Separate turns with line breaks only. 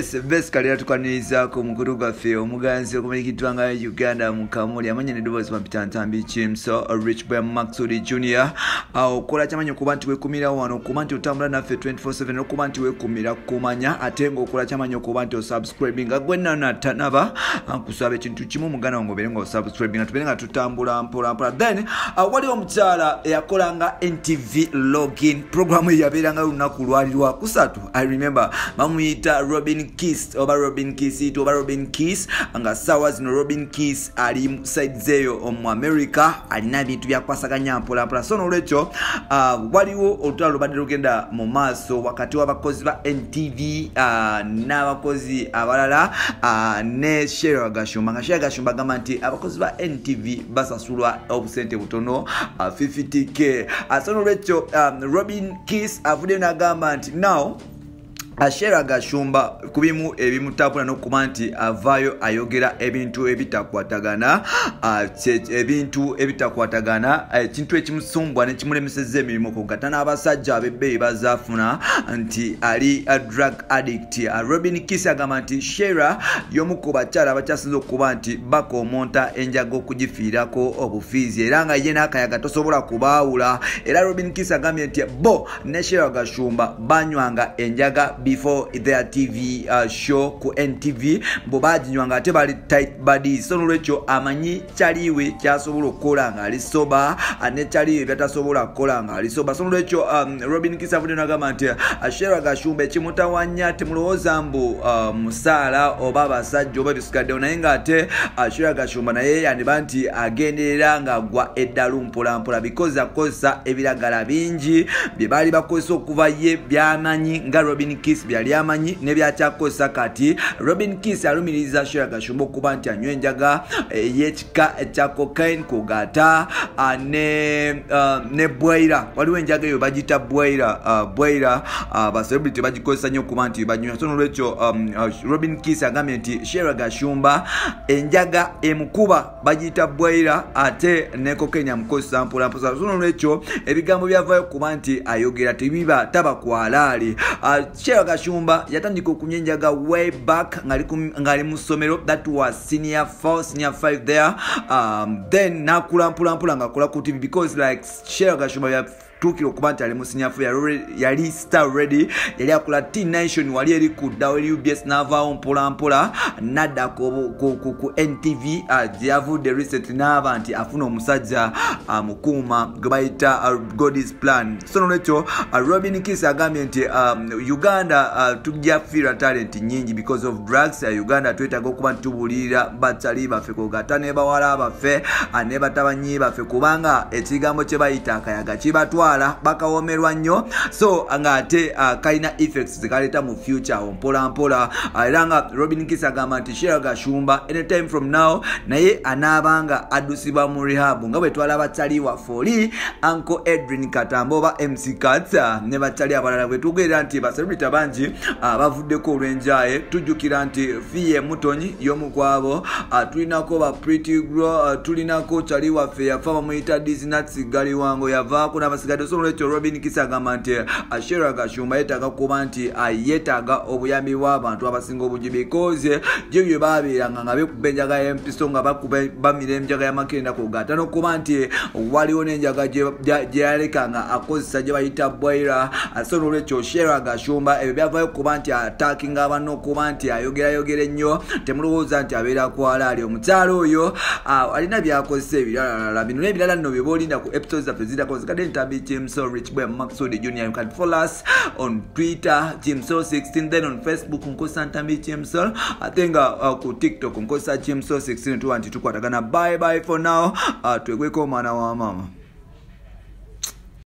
Yes, best kalira tukaniriza ku mukuru gwaffe omuganzi okumanyikidwa nga Uganda mu Kamuli amanya ne Dovers Mapita Ntambi Chimso Rich Boy Maxwell Junior okola kyamanyi okuba nti wekumira wano okuba nti otambula naffe 24/7 okuba nti wekumira kumanya ate ng'okola kyamanyi okuba nti osubscribing gwenna natanaba nkusaba ekintu kimu muganda wange obeere nga osubscribing tubere nga tutambula mpola then waliwo omukyala eyakolanga NTV login programu eyabeeranga lunaku lwali lwa kusatu. I remember bamuyita Robin Kiss oba Robin Kiss nga sawa zino Robin Kiss ali side zeyo mu America alina bintu byakwasaganya mpola so nolwekyo waliwo olutalo lubadde lugenda mu maaso wakati w'abakozi ba NTV n'abakozi abalala ne Sheila Gashumba gamba nti abakozi ba NTV basasulwa obusente butono 50k so nolwekyo Robin Kiss avudde n'agamba nti now Sheila Gashumba kubimu ebimutapula n'okuba nti avaayo ayogera ebintu ebitakwatagana ekintu ekimusumbwa nekimulemeseza emirimu kugata n'abasajja abebbeeyi bazaafuna nti ali drug addict. Robin Kiss agamba nti Sheila y'omu ku bakyala abakyasinza okuba nti bakomonta enjaga okugifiirako obufiizi era nga ye n'akayaga tosobola kubaawula. Era Robin Kiss agambye nti bo ne Sheila Gashumba banywanga enjaga before their TV show ku NTV bo bajinywanga ate bali tight buddies. So nolwekyo amanyi kyaliwe kyasobola okukola nga ali soba ne kyaliwe byatasobola kukola nga ali soba. So nolwekyo Robin Kiss avudde n'agamba nti Sheila Gashumba ekimutawanya temulowooza mbu musaala oba abasajja oba bisigadde naye nga ate Sheila Gashumba naye yandiba nti agenderera nga gwa eddalu mpola because akozesa ebiragala bingi bye baali bakozesa okuva ye byamanyi nga Robin Kiss byali amanyi ne byakyakozesa kati. Robin Kiss alumiriza Sheila Gashumba okuba nti anywa enjaga y'ekika ekya cocaine kugata ne bwaira. Waliwo enjaga eyo bagita bwaira ba celebrity bagikozesa nnyo okuba nti banywa. So nolwekyo Robin Kiss agambye nti Sheila Gashumba enjaga emukuba bagita bwaira ate ne cocaine amukozesa mpola. So nolwekyo ebigambo byavaayo okuba nti ayogera tebiba taba kwalaali. Sheila Gashumba yatandika okunywa enjaga way back ngali mu ssomero, that was senior 5 there. Then nakula mpola nga akola ku TV because like Sheila Gashumba tukiro okuba nti ali mu sinyafu yali star ready yali akola T-Nation wali eri kudda wali UBS n'avaawo mpola nadda ku NTV gyavudde recent n'aba nti afuna omusajja mukuuma gwe bayita God is plan. So nolwekyo Robin Kiss agambye nti Uganda tujja fiira talent nyingi because of drugs. Uganda twetaaga okuba nti tubulirira bakyali baffe kugata ne bawala baffe ne batabanyi baffe kubanga ekigambo kye bayita akayaga kibatwa bakawomerwa nnyo so nga ate kalina effects zikaleta mu future mpola era nga Robin Kiss agamba nti Sheila Gashumba anytime from now naye anaabanga adusibwa mu rehab nga bwe twala abakyali waffe Uncle Edwin Katambo oba MC Katza ne bakyali abalala bwe tugerera nti baselebrity bangi bavuddeko olw'enjaye tujjukira nti Fiye Mutonyi y'omu kwabo tulinako ba Pretty Girl tulinako kyali waffe yafa bamuyita Disney gali wango yavaako n'abasigadde. So nolwekyo Robin Kiss agamba nti Sheila Gashumba yeetaaga kuba nti yeetaaga obuyambi bw'abantu abasinga obungi because gye bye baabeeranga nga bekuba enjaga y'empiso nga bamira enjaga y'amakenda kugata n'okuba nti waliwo n'enjaga gye yalekanga akozesa gye bayita bwaira. So nolwekyo Sheila Gashumba ebyo byavaayo kuba nti attackinga abantu okuba nti ayogera ennyo temulowooza nti abeera kwalaali. Omukyalo oyo alina byakozesa ebirala bino n'ebirala nno bye boolinda ku episodes zaffe zirako zikadde Ntambi Chimso Rich Boy Maxwell Junior. You can follow us on Twitter Chimso16, then on Facebook nkosa Ntambi Chimso. I think ku TikTok nkosa Chimso16 tukwatagana. Bye for now. Twegweko mwana wa mama.